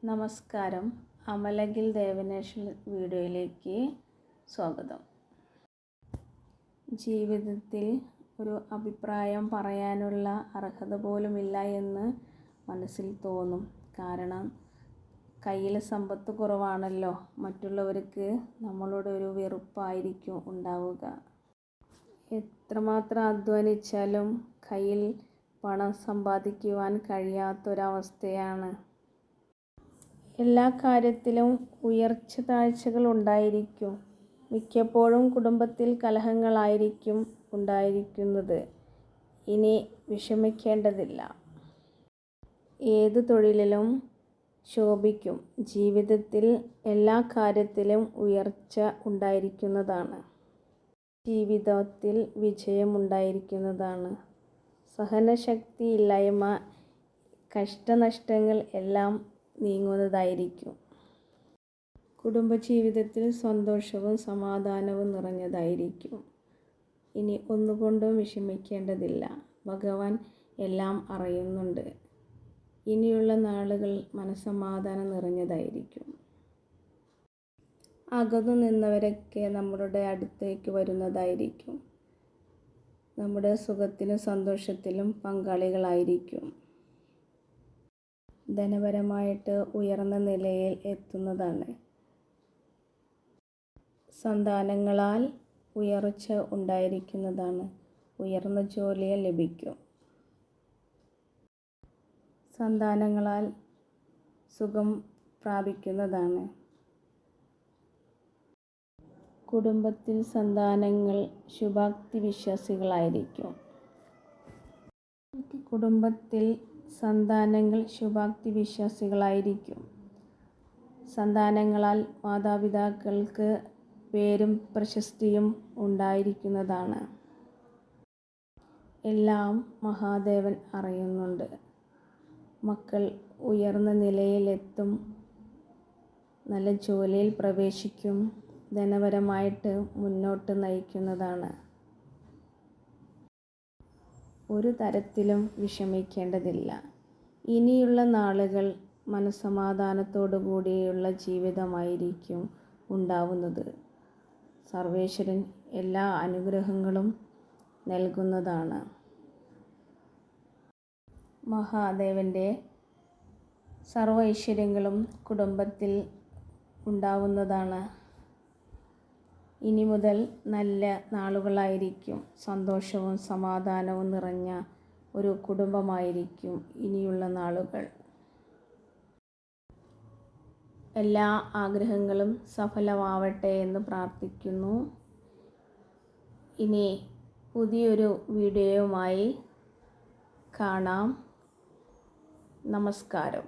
നമസ്കാരം. അമലകിൽ ദേവനേഷൽ വീഡിയോയിലേക്ക് സ്വാഗതം. ജീവിതത്തിൽ ഒരു അഭിപ്രായം പറയാനുള്ള അർഹത പോലുമില്ല എന്ന് മനസ്സിൽ തോന്നും. കാരണം കയ്യിൽ സമ്പത്ത് കുറവാണല്ലോ. മറ്റുള്ളവർക്ക് നമ്മളോട് ഒരു വെറുപ്പായിരിക്കും ഉണ്ടാവുക. എത്രമാത്രം അധ്വാനിച്ചാലും കയ്യിൽ പണം സമ്പാദിക്കുവാൻ കഴിയാത്തൊരവസ്ഥയാണ്. എല്ലാ കാര്യത്തിലും ഉയർച്ച താഴ്ചകൾ ഉണ്ടായിരിക്കും. മിക്കപ്പോഴും കുടുംബത്തിൽ കലഹങ്ങളായിരിക്കും ഉണ്ടായിരിക്കുന്നത്. ഇനി വിഷമിക്കേണ്ടതില്ല. ഏത് തൊഴിലിലും ശോഭിക്കും. ജീവിതത്തിൽ എല്ലാ കാര്യത്തിലും ഉയർച്ച ഉണ്ടായിരിക്കുന്നതാണ്. ജീവിതത്തിൽ വിജയം ഉണ്ടായിരിക്കുന്നതാണ്. സഹനശക്തിയില്ലായ്മ, കഷ്ടനഷ്ടങ്ങൾ എല്ലാം നീങ്ങുന്നതായിരിക്കും. കുടുംബജീവിതത്തിൽ സന്തോഷവും സമാധാനവും നിറഞ്ഞതായിരിക്കും. ഇനി ഒന്നുകൊണ്ടും വിഷമിക്കേണ്ടതില്ല. ഭഗവാൻ എല്ലാം അറിയുന്നുണ്ട്. ഇനിയുള്ള നാളുകൾ മനസ്സമാധാനം നിറഞ്ഞതായിരിക്കും. അകന്നു നിന്നവരൊക്കെ നമ്മുടെ അടുത്തേക്ക് വരുന്നതായിരിക്കും. നമ്മുടെ സുഖത്തിലും സന്തോഷത്തിലും പങ്കാളികളായിരിക്കും. ധനപരമായിട്ട് ഉയർന്ന നിലയിൽ എത്തുന്നതാണ്. സന്താനങ്ങളാൽ ഉയർച്ച ഉണ്ടായിരിക്കുന്നതാണ്. ഉയർന്ന ജോലി ലഭിക്കും. സന്താനങ്ങളാൽ സുഖം പ്രാപിക്കുന്നതാണ്. കുടുംബത്തിൽ സന്താനങ്ങൾ ശുഭാപ്തി വിശ്വാസികളായിരിക്കും. കുടുംബത്തിൽ സന്താനങ്ങൾ ശുഭാപ്തി വിശ്വാസികളായിരിക്കും. സന്താനങ്ങളാൽ മാതാപിതാക്കൾക്ക് പേരും പ്രശസ്തിയും ഉണ്ടായിരിക്കുന്നതാണ്. എല്ലാം മഹാദേവൻ അറിയുന്നുണ്ട്. മക്കൾ ഉയർന്ന നിലയിലെത്തും. നല്ല ജോലിയിൽ പ്രവേശിക്കും. ധനപരമായിട്ട് മുന്നോട്ട് നയിക്കുന്നതാണ്. ഒരു തരത്തിലും വിഷമിക്കേണ്ടതില്ല. ഇനിയുള്ള നാളുകൾ മനസ്സമാധാനത്തോടു കൂടിയുള്ള ജീവിതമായിരിക്കും ഉണ്ടാവുന്നത്. സർവേശ്വരൻ എല്ലാ അനുഗ്രഹങ്ങളും നൽകുന്നതാണ്. മഹാദേവൻ്റെ സർവ്വ ഐശ്വര്യങ്ങളും കുടുംബത്തിൽ ഉണ്ടാവുന്നതാണ്. ഇനി മുതൽ നല്ല നാളുകളായിരിക്കും. സന്തോഷവും സമാധാനവും നിറഞ്ഞ ഒരു കുടുംബമായിരിക്കും ഇനിയുള്ള നാളുകൾ. എല്ലാ ആഗ്രഹങ്ങളും സഫലമാവട്ടെ എന്ന് പ്രാർത്ഥിക്കുന്നു. ഇനി പുതിയൊരു വീഡിയോയുമായി കാണാം. നമസ്കാരം.